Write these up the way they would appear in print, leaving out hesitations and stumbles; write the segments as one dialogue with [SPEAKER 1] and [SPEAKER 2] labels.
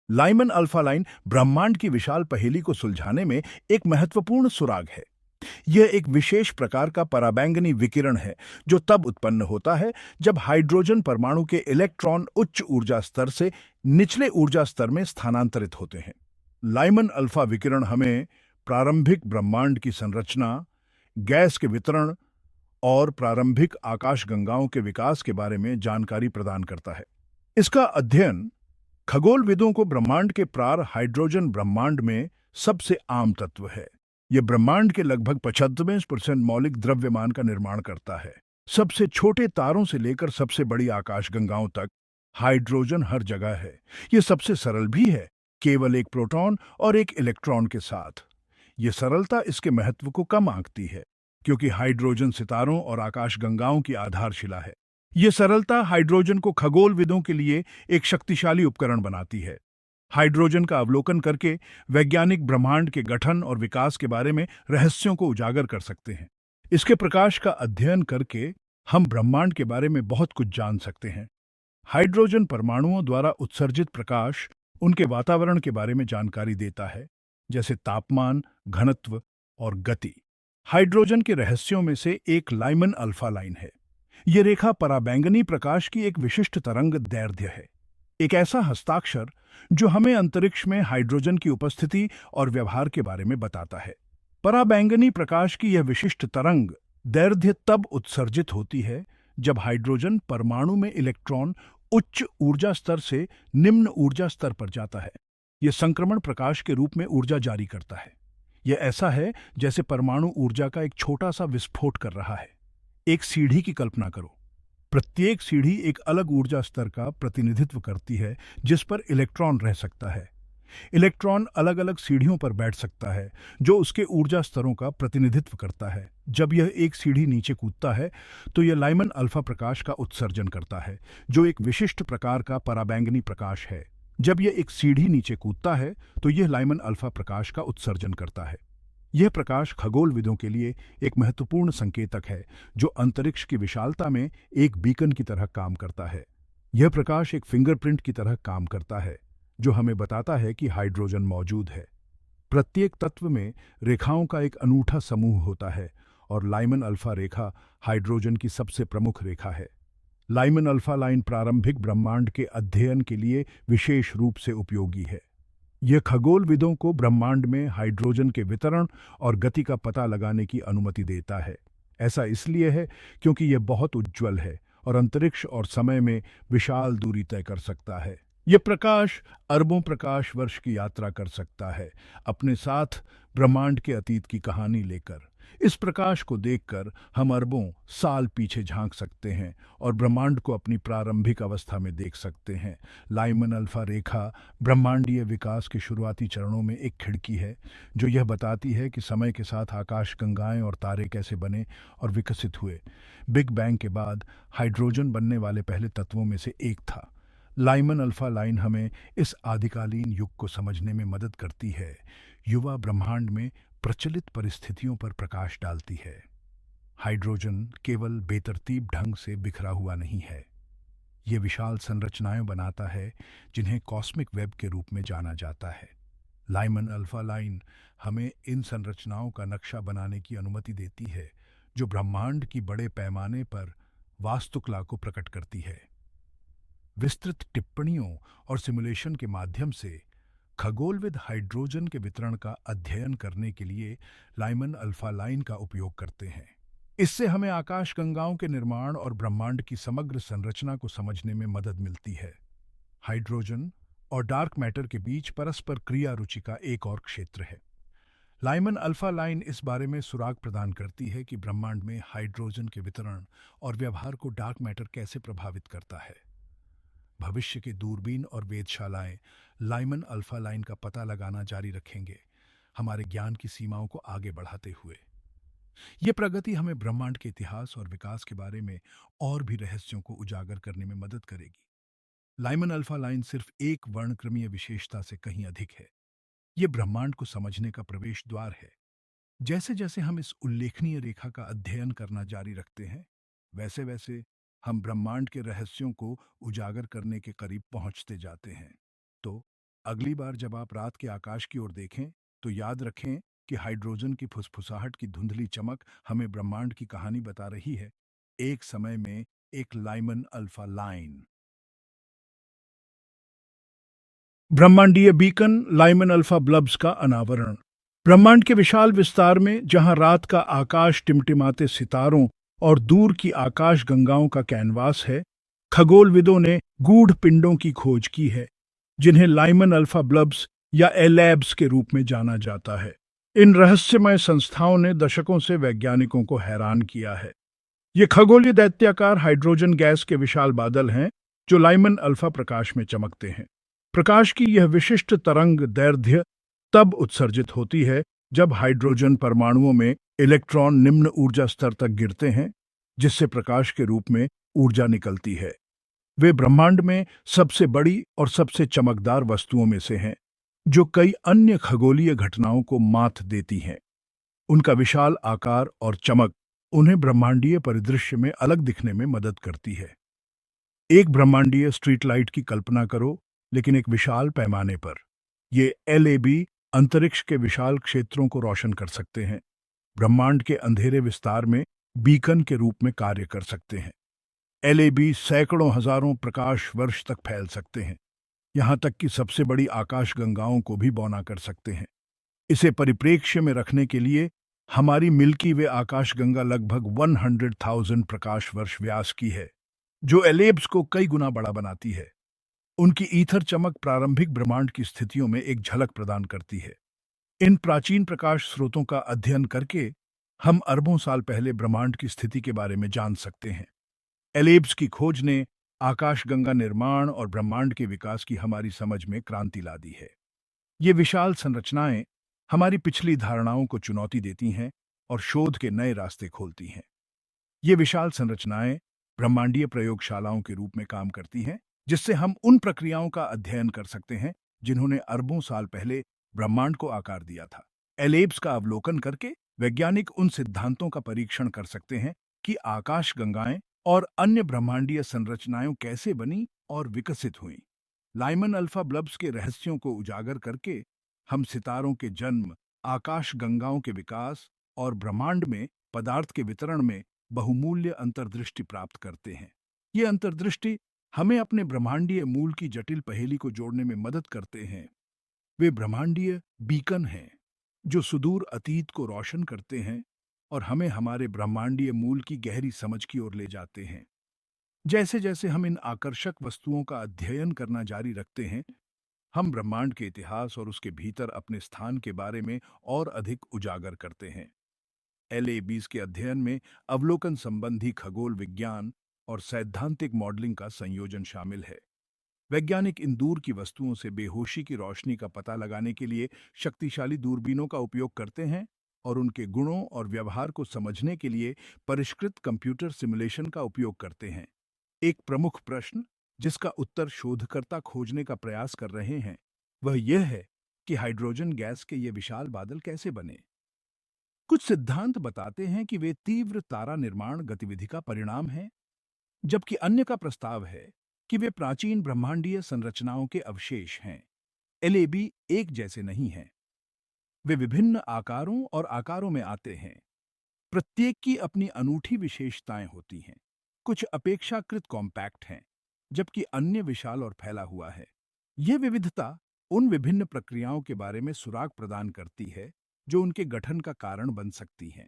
[SPEAKER 1] Lyman alpha line ब्रह्मांड की विशाल पहेली को सुलझाने में एक महत्वपूर्ण सुराग है। यह एक विशेष प्रकार का पराबैंगनी विकिरण है जो तब उत्पन्न होता है जब हाइड्रोजन परमाणु के इलेक्ट्रॉन उच्च ऊर्जा स्तर से निचले ऊर्जा स्तर में स्थानांतरित होते हैं। लाइमन अल्फा विकिरण हमें प्रारंभिक ब्रह्मांड की संरचना, गैस के वितरण और प्रारंभिक आकाशगंगाओं के विकास के बारे में जानकारी प्रदान करता है। इसका अध्ययन खगोलविदों को ब्रह्मांड के प्रार हाइड्रोजन ब्रह्मांड में सबसे आम तत्व है। यह ब्रह्मांड के लगभग 95% मौलिक द्रव्यमान का निर्माण करता है। सबसे छोटे तारों से लेकर सबसे बड़ी आकाशगंगाओं तक हाइड्रोजन हर जगह है। यह सबसे सरल भी है, केवल एक प्रोटॉन और एक इलेक्ट्रॉन के साथ। यह सरलता इसके महत्व को कम आंकती है, क्योंकि हाइड्रोजन सितारों और आकाशगंगाओं की आधारशिला है। यह सरलता हाइड्रोजन को खगोलविदों के लिए एक शक्तिशाली उपकरण बनाती है। हाइड्रोजन का अवलोकन करके वैज्ञानिक ब्रह्मांड के गठन और विकास के बारे में रहस्यों को उजागर कर सकते हैं। इसके प्रकाश का अध्ययन करके हम ब्रह्मांड के बारे में बहुत कुछ जान सकते हैं। हाइड्रोजन परमाणुओं द्वारा उत्सर्जित प्रकाश उनके वातावरण के बारे में जानकारी देता है, जैसे तापमान, घनत्व और गति। हाइड्रोजन के रहस्यों में से एक लाइमन अल्फा लाइन है। ये रेखा पराबैंगनी प्रकाश की एक विशिष्ट तरंग दैर्ध्य है, एक ऐसा हस्ताक्षर जो हमें अंतरिक्ष में हाइड्रोजन की उपस्थिति और व्यवहार के बारे में बताता है। पराबैंगनी प्रकाश की यह विशिष्ट तरंग दैर्ध्य तब उत्सर्जित होती है जब हाइड्रोजन परमाणु में इलेक्ट्रॉन उच्च ऊर्जा स्तर से निम्न ऊर्जा स्तर पर जाता है। यह संक्रमण प्रकाश के रूप में ऊर्जा जारी करता है। यह ऐसा है जैसे परमाणु ऊर्जा का एक छोटा सा विस्फोट कर रहा है। एक सीढ़ी की कल्पना करो। प्रत्येक सीढ़ी एक अलग ऊर्जा स्तर का प्रतिनिधित्व करती है जिस पर इलेक्ट्रॉन रह सकता है। इलेक्ट्रॉन अलग अलग सीढ़ियों पर बैठ सकता है जो उसके ऊर्जा स्तरों का प्रतिनिधित्व करता है। जब यह एक सीढ़ी नीचे कूदता है तो यह लाइमन अल्फा प्रकाश का उत्सर्जन करता है, जो एक विशिष्ट प्रकार का पराबैंगनी प्रकाश है। जब यह एक सीढ़ी नीचे कूदता है तो यह लाइमन अल्फा प्रकाश का उत्सर्जन करता है। यह प्रकाश खगोलविदों के लिए एक महत्वपूर्ण संकेतक है जो अंतरिक्ष की विशालता में एक बीकन की तरह काम करता है। यह प्रकाश एक फिंगरप्रिंट की तरह काम करता है जो हमें बताता है कि हाइड्रोजन मौजूद है। प्रत्येक तत्व में रेखाओं का एक अनूठा समूह होता है और लाइमन अल्फा रेखा हाइड्रोजन की सबसे प्रमुख रेखा है। लाइमन अल्फा लाइन प्रारंभिक ब्रह्मांड के अध्ययन के लिए विशेष रूप से उपयोगी है। यह खगोलविदों को ब्रह्मांड में हाइड्रोजन के वितरण और गति का पता लगाने की अनुमति देता है। ऐसा इसलिए है क्योंकि यह बहुत उज्ज्वल है और अंतरिक्ष और समय में विशाल दूरी तय कर सकता है। यह प्रकाश अरबों प्रकाश वर्ष की यात्रा कर सकता है, अपने साथ ब्रह्मांड के अतीत की कहानी लेकर। इस प्रकाश को देखकर हम अरबों साल पीछे झांक सकते हैं और ब्रह्मांड को अपनी प्रारंभिक अवस्था में देख सकते हैं। लाइमन अल्फा रेखा ब्रह्मांडीय विकास के शुरुआती चरणों में एक खिड़की है जो यह बताती है कि समय के साथ आकाशगंगाएं और तारे कैसे बने और विकसित हुए। बिग बैंग के बाद हाइड्रोजन बनने वाले पहले तत्वों में से एक था। लाइमन अल्फा लाइन हमें इस आदिकालीन युग को समझने में मदद करती है। युवा ब्रह्मांड में प्रचलित परिस्थितियों पर प्रकाश डालती है। हाइड्रोजन केवल बेतरतीब ढंग से बिखरा हुआ नहीं है, ये विशाल संरचनाएं बनाता है जिन्हें कॉस्मिक वेब के रूप में जाना जाता है। लाइमन अल्फा लाइन हमें इन संरचनाओं का नक्शा बनाने की अनुमति देती है जो ब्रह्मांड की बड़े पैमाने पर वास्तुकला को प्रकट करती है। विस्तृत टिप्पणियों और सिमुलेशन के माध्यम से खगोलविद हाइड्रोजन के वितरण का अध्ययन करने के लिए लाइमन अल्फा लाइन का उपयोग करते हैं। इससे हमें आकाशगंगाओं के निर्माण और ब्रह्मांड की समग्र संरचना को समझने में मदद मिलती है। हाइड्रोजन और डार्क मैटर के बीच परस्पर क्रिया रुचि का एक और क्षेत्र है। लाइमन अल्फा लाइन इस बारे में सुराग प्रदान करती है कि ब्रह्मांड में हाइड्रोजन के वितरण और व्यवहार को डार्क मैटर कैसे प्रभावित करता है। भविष्य के दूरबीन और वेधशालाएं लाइमन अल्फा लाइन का पता लगाना जारी रखेंगे, हमारे ज्ञान की सीमाओं को आगे बढ़ाते हुए। यह प्रगति हमें ब्रह्मांड के इतिहास और विकास के बारे में और भी रहस्यों को उजागर करने में मदद करेगी। लाइमन अल्फा लाइन सिर्फ एक वर्णक्रमीय विशेषता से कहीं अधिक है। यह ब्रह्मांड को समझने का प्रवेश द्वार है। जैसे जैसे हम इस उल्लेखनीय रेखा का अध्ययन करना जारी रखते हैं, वैसे वैसे हम ब्रह्मांड के रहस्यों को उजागर करने के करीब पहुंचते जाते हैं। तो अगली बार जब आप रात के आकाश की ओर देखें, तो याद रखें कि हाइड्रोजन की फुसफुसाहट की धुंधली चमक हमें ब्रह्मांड की कहानी बता रही है। एक समय में एक लाइमन अल्फा लाइन। ब्रह्मांडीय बीकन लाइमन अल्फा ब्लब्स का अनावरण। ब्रह्मांड के विशाल विस्तार में जहां रात का आकाश टिमटिमाते सितारों और दूर की आकाश गंगाओं का कैनवास है, खगोलविदों ने गूढ़ पिंडों की खोज की है, जिन्हें लाइमन अल्फा ब्लब्स या एलैब्स के रूप में जाना जाता है। इन रहस्यमय संस्थाओं ने दशकों से वैज्ञानिकों को हैरान किया है। ये खगोलीय दैत्याकार हाइड्रोजन गैस के विशाल बादल हैं, जो लाइमन अल्फा प्रकाश में चमकते हैं। प्रकाश की यह विशिष्ट तरंग दैर्ध्य तब उत्सर्जित होती है जब हाइड्रोजन परमाणुओं में इलेक्ट्रॉन निम्न ऊर्जा स्तर तक गिरते हैं, जिससे प्रकाश के रूप में ऊर्जा निकलती है। वे ब्रह्मांड में सबसे बड़ी और सबसे चमकदार वस्तुओं में से हैं, जो कई अन्य खगोलीय घटनाओं को मात देती हैं। उनका विशाल आकार और चमक उन्हें ब्रह्मांडीय परिदृश्य में अलग दिखने में मदद करती है। एक ब्रह्मांडीय स्ट्रीट लाइट की कल्पना करो, लेकिन एक विशाल पैमाने पर। ये एलएबी अंतरिक्ष के विशाल क्षेत्रों को रोशन कर सकते हैं, ब्रह्मांड के अंधेरे विस्तार में बीकन के रूप में कार्य कर सकते हैं। एलएबी सैकड़ों हजारों प्रकाश वर्ष तक फैल सकते हैं, यहाँ तक कि सबसे बड़ी आकाशगंगाओं को भी बौना कर सकते हैं। इसे परिप्रेक्ष्य में रखने के लिए हमारी मिल्की वे आकाशगंगा लगभग 100,000 प्रकाश वर्ष व्यास की है, जो एलेब्स को कई गुना बड़ा बनाती है। उनकी ईथर चमक प्रारंभिक ब्रह्मांड की स्थितियों में एक झलक प्रदान करती है। इन प्राचीन प्रकाश स्रोतों का अध्ययन करके हम अरबों साल पहले ब्रह्मांड की स्थिति के बारे में जान सकते हैं। एलेब्स की खोज ने आकाशगंगा निर्माण और ब्रह्मांड के विकास की हमारी समझ में क्रांति ला दी है। ये विशाल संरचनाएं हमारी पिछली धारणाओं को चुनौती देती हैं और शोध के नए रास्ते खोलती हैं। ये विशाल संरचनाएं ब्रह्मांडीय प्रयोगशालाओं के रूप में काम करती हैं, जिससे हम उन प्रक्रियाओं का अध्ययन कर सकते हैं जिन्होंने अरबों साल पहले ब्रह्मांड को आकार दिया था। एलेब्स का अवलोकन करके वैज्ञानिक उन सिद्धांतों का परीक्षण कर सकते हैं कि आकाशगंगाएं और अन्य ब्रह्मांडीय संरचनाएं कैसे बनी और विकसित हुईं। लाइमन अल्फा ब्लब्स के रहस्यों को उजागर करके हम सितारों के जन्म, आकाशगंगाओं के विकास और ब्रह्मांड में पदार्थ के वितरण में बहुमूल्य अंतर्दृष्टि प्राप्त करते हैं। ये अंतर्दृष्टि हमें अपने ब्रह्मांडीय मूल की जटिल पहेली को जोड़ने में मदद करते हैं। वे ब्रह्मांडीय बीकन हैं, जो सुदूर अतीत को रोशन करते हैं और हमें हमारे ब्रह्मांडीय मूल की गहरी समझ की ओर ले जाते हैं। जैसे जैसे हम इन आकर्षक वस्तुओं का अध्ययन करना जारी रखते हैं, हम ब्रह्मांड के इतिहास और उसके भीतर अपने स्थान के बारे में और अधिक उजागर करते हैं। एलएबीज के अध्ययन में अवलोकन संबंधी खगोल विज्ञान और सैद्धांतिक मॉडलिंग का संयोजन शामिल है। वैज्ञानिक इन दूर की वस्तुओं से बेहोशी की रोशनी का पता लगाने के लिए शक्तिशाली दूरबीनों का उपयोग करते हैं और उनके गुणों और व्यवहार को समझने के लिए परिष्कृत कंप्यूटर सिमुलेशन का उपयोग करते हैं। एक प्रमुख प्रश्न, जिसका उत्तर शोधकर्ता खोजने का प्रयास कर रहे हैं, वह यह है कि हाइड्रोजन गैस के ये विशाल बादल कैसे बने। कुछ सिद्धांत बताते हैं कि वे तीव्र तारा निर्माण गतिविधि का परिणाम हैं, जबकि अन्य का प्रस्ताव है कि वे प्राचीन ब्रह्मांडीय संरचनाओं के अवशेष हैं। एलएबी एक जैसे नहीं हैं। वे विभिन्न आकारों और आकारों में आते हैं। प्रत्येक की अपनी अनूठी विशेषताएं होती हैं। कुछ अपेक्षाकृत कॉम्पैक्ट हैं, जबकि अन्य विशाल और फैला हुआ है। यह विविधता उन विभिन्न प्रक्रियाओं के बारे में सुराग प्रदान करती है जो उनके गठन का कारण बन सकती हैं।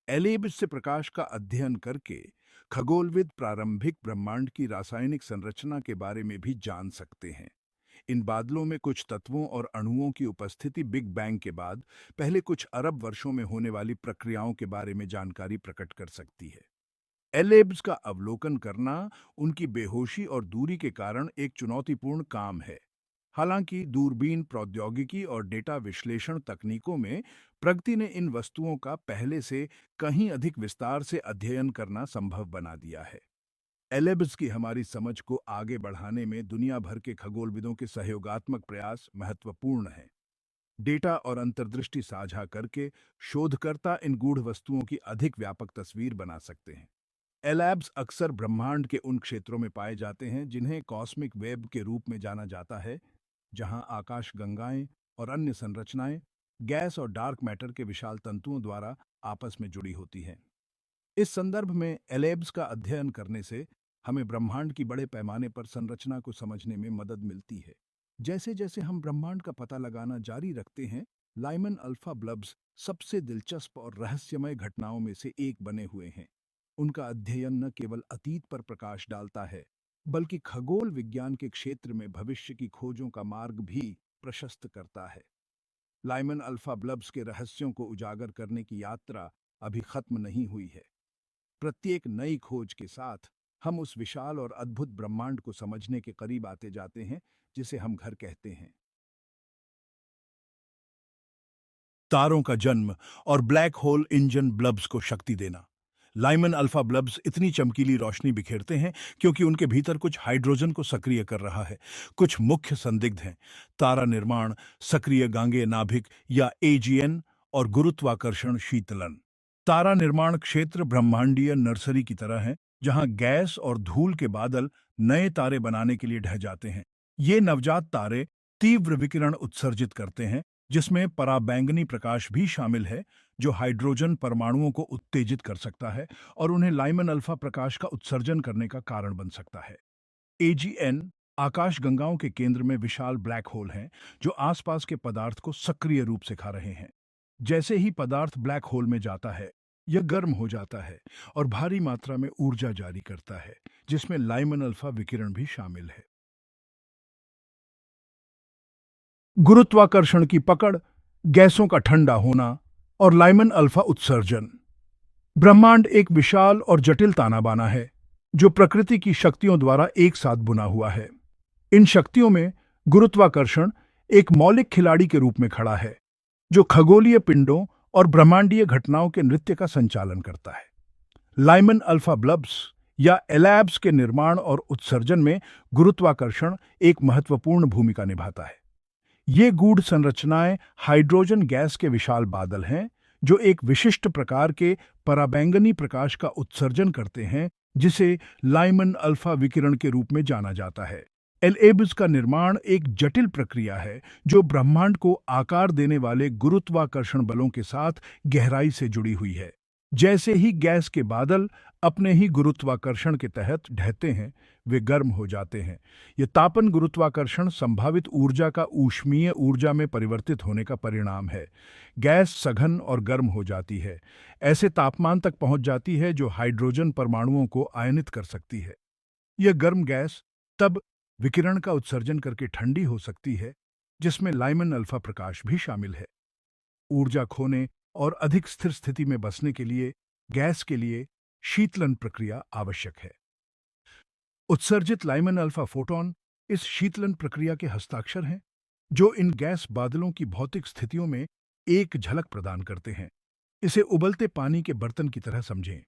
[SPEAKER 1] एलेब्स से प्रकाश का अध्ययन करके खगोलविद प्रारंभिक ब्रह्मांड की रासायनिक संरचना के बारे में भी जान सकते हैं। इन बादलों में कुछ तत्वों और अणुओं की उपस्थिति बिग बैंग के बाद पहले कुछ अरब वर्षों में होने वाली प्रक्रियाओं के बारे में जानकारी प्रकट कर सकती है। एलेब्स का अवलोकन करना उनकी बेहोशी और दूरी के कारण एक चुनौतीपूर्ण काम है। हालांकि दूरबीन प्रौद्योगिकी और डेटा विश्लेषण तकनीकों में प्रगति ने इन वस्तुओं का पहले से कहीं अधिक विस्तार से अध्ययन करना संभव बना दिया है। एलेब्स की हमारी समझ को आगे बढ़ाने में दुनिया भर के खगोलविदों के सहयोगात्मक प्रयास महत्वपूर्ण हैं। डेटा और अंतर्दृष्टि साझा करके शोधकर्ता इन गूढ़ वस्तुओं की अधिक व्यापक तस्वीर बना सकते हैं। एलैब्स अक्सर ब्रह्मांड के उन क्षेत्रों में पाए जाते हैं जिन्हें कॉस्मिक वेब के रूप में जाना जाता है, जहां आकाश गंगाएं और अन्य संरचनाएं गैस और डार्क मैटर के विशाल तंतुओं द्वारा आपस में जुड़ी होती हैं। इस संदर्भ में एलेब्स का अध्ययन करने से हमें ब्रह्मांड की बड़े पैमाने पर संरचना को समझने में मदद मिलती है। जैसे जैसे हम ब्रह्मांड का पता लगाना जारी रखते हैं, लाइमन अल्फा ब्लब्स सबसे दिलचस्प और रहस्यमय घटनाओं में से एक बने हुए हैं। उनका अध्ययन न केवल अतीत पर प्रकाश डालता है, बल्कि खगोल विज्ञान के क्षेत्र में भविष्य की खोजों का मार्ग भी प्रशस्त करता है। लाइमन अल्फा ब्लब्स के रहस्यों को उजागर करने की यात्रा अभी खत्म नहीं हुई है। प्रत्येक नई खोज के साथ हम उस विशाल और अद्भुत ब्रह्मांड को समझने के करीब आते जाते हैं, जिसे हम घर कहते हैं। तारों का जन्म और ब्लैक होल इंजन ब्लब्स को शक्ति देना। लाइमन अल्फा ब्लब्स इतनी चमकीली रोशनी बिखेरते हैं क्योंकि उनके भीतर कुछ हाइड्रोजन को सक्रिय कर रहा है। कुछ मुख्य संदिग्ध हैं: तारा निर्माण, सक्रिय गांगे नाभिक या एजीएन, और गुरुत्वाकर्षण शीतलन। तारा निर्माण क्षेत्र ब्रह्मांडीय नर्सरी की तरह है, जहां गैस और धूल के बादल नए तारे बनाने के लिए ढह जाते हैं। ये नवजात तारे तीव्र विकिरण उत्सर्जित करते हैं, जिसमें पराबैंगनी प्रकाश भी शामिल है, जो हाइड्रोजन परमाणुओं को उत्तेजित कर सकता है और उन्हें लाइमन अल्फा प्रकाश का उत्सर्जन करने का कारण बन सकता है। एजीएन आकाशगंगाओं के केंद्र में विशाल ब्लैक होल हैं, जो आसपास के पदार्थ को सक्रिय रूप से खा रहे हैं। जैसे ही पदार्थ ब्लैक होल में जाता है, यह गर्म हो जाता है और भारी मात्रा में ऊर्जा जारी करता है, जिसमें लाइमन अल्फा विकिरण भी शामिल है। गुरुत्वाकर्षण की पकड़, गैसों का ठंडा होना और लाइमन अल्फा उत्सर्जन। ब्रह्मांड एक विशाल और जटिल ताना बाना है, जो प्रकृति की शक्तियों द्वारा एक साथ बुना हुआ है। इन शक्तियों में गुरुत्वाकर्षण एक मौलिक खिलाड़ी के रूप में खड़ा है, जो खगोलीय पिंडों और ब्रह्मांडीय घटनाओं के नृत्य का संचालन करता है। लाइमन अल्फा ब्लब्स या एलैब्स के निर्माण और उत्सर्जन में गुरुत्वाकर्षण एक महत्वपूर्ण भूमिका निभाता है। ये गूढ़ संरचनाएं हाइड्रोजन गैस के विशाल बादल हैं, जो एक विशिष्ट प्रकार के पराबैंगनी प्रकाश का उत्सर्जन करते हैं, जिसे लाइमन अल्फा विकिरण के रूप में जाना जाता है। एलएब्स का निर्माण एक जटिल प्रक्रिया है, जो ब्रह्मांड को आकार देने वाले गुरुत्वाकर्षण बलों के साथ गहराई से जुड़ी हुई है। जैसे ही गैस के बादल अपने ही गुरुत्वाकर्षण के तहत ढहते हैं, वे गर्म हो जाते हैं। ये तापन गुरुत्वाकर्षण संभावित ऊर्जा का ऊष्मीय ऊर्जा में परिवर्तित होने का परिणाम है। गैस सघन और गर्म हो जाती है, ऐसे तापमान तक पहुंच जाती है जो हाइड्रोजन परमाणुओं को आयनित कर सकती है। यह गर्म गैस तब विकिरण का उत्सर्जन करके ठंडी हो सकती है, जिसमें लाइमन अल्फा प्रकाश भी शामिल है। ऊर्जा खोने और अधिक स्थिर स्थिति में बसने के लिए गैस के लिए शीतलन प्रक्रिया आवश्यक है। उत्सर्जित लाइमन अल्फा फोटॉन इस शीतलन प्रक्रिया के हस्ताक्षर हैं, जो इन गैस बादलों की भौतिक स्थितियों में एक झलक प्रदान करते हैं। इसे उबलते पानी के बर्तन की तरह समझें।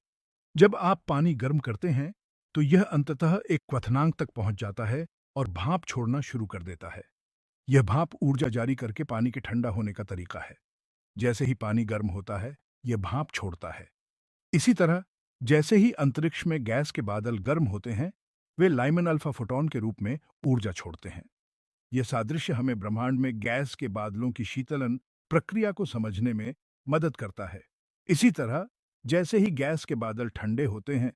[SPEAKER 1] जब आप पानी गर्म करते हैं, तो यह अंततः एक क्वथनांक तक पहुंच जाता है और भाप छोड़ना शुरू कर देता है। यह भाप ऊर्जा जारी करके पानी के ठंडा होने का तरीका है। जैसे ही पानी गर्म होता है, यह भाप छोड़ता है। इसी तरह, जैसे ही अंतरिक्ष में गैस के बादल गर्म होते हैं, वे लाइमन अल्फा फोटॉन के रूप में ऊर्जा छोड़ते हैं। यह सादृश्य हमें ब्रह्मांड में गैस के बादलों की शीतलन प्रक्रिया को समझने में मदद करता है। इसी तरह, जैसे ही गैस के बादल ठंडे होते हैं,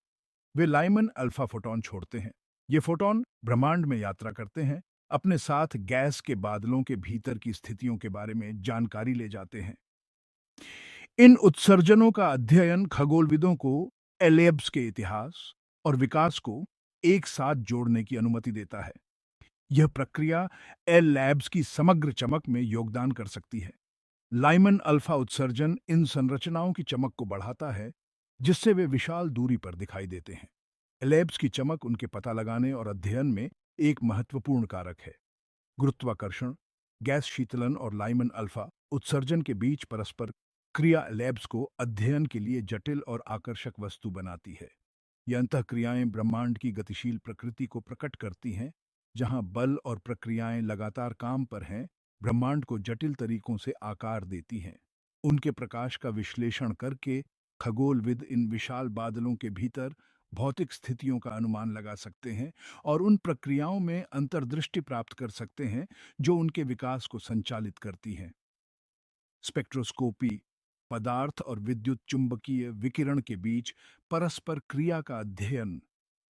[SPEAKER 1] वे लाइमन अल्फा फोटॉन छोड़ते हैं। ये फोटॉन ब्रह्मांड में यात्रा करते हैं, अपने साथ गैस के बादलों के भीतर की स्थितियों के बारे में जानकारी ले जाते हैं। इन उत्सर्जनों का अध्ययन खगोलविदों को एलेब्स के इतिहास और विकास को एक साथ जोड़ने की अनुमति देता है। यह प्रक्रिया एल लैब्स की समग्र चमक में योगदान कर सकती है। लाइमन अल्फा उत्सर्जन इन संरचनाओं की चमक को बढ़ाता है, जिससे वे विशाल दूरी पर दिखाई देते हैं। एलेब्स की चमक उनके पता लगाने और अध्ययन में एक महत्वपूर्ण कारक है। गुरुत्वाकर्षण, गैस शीतलन और लाइमन अल्फा उत्सर्जन के बीच परस्पर क्रिया लैब्स को अध्ययन के लिए जटिल और आकर्षक वस्तु बनाती है। ये अंतःक्रियाएं ब्रह्मांड की गतिशील प्रकृति को प्रकट करती हैं, जहां बल और प्रक्रियाएं लगातार काम पर हैं, ब्रह्मांड को जटिल तरीकों से आकार देती हैं। उनके प्रकाश का विश्लेषण करके खगोलविद इन विशाल बादलों के भीतर भौतिक स्थितियों का अनुमान लगा सकते हैं और उन प्रक्रियाओं में अंतर्दृष्टि प्राप्त कर सकते हैं जो उनके विकास को संचालित करती हैं। स्पेक्ट्रोस्कोपी पदार्थ और विद्युत चुंबकीय विकिरण के बीच परस्पर क्रिया का अध्ययन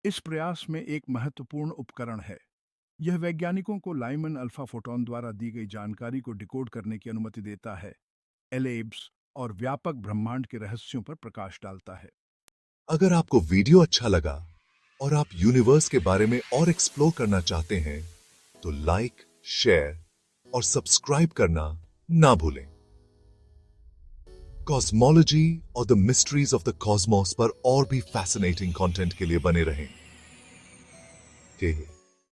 [SPEAKER 1] इस प्रयास में एक महत्वपूर्ण उपकरण है। यह वैज्ञानिकों को लाइमन अल्फा फोटॉन द्वारा दी गई जानकारी को डिकोड करने की अनुमति देता है, एलेब्स और व्यापक ब्रह्मांड के रहस्यों पर प्रकाश डालता है।
[SPEAKER 2] अगर आपको वीडियो अच्छा लगा और आप यूनिवर्स के बारे में और एक्सप्लोर करना चाहते हैं तो लाइक, शेयर और सब्सक्राइब करना ना भूलें। कॉस्मोलॉजी और the mysteries of the Cosmos पर और भी फैसिनेटिंग कंटेंट के लिए बने रहें।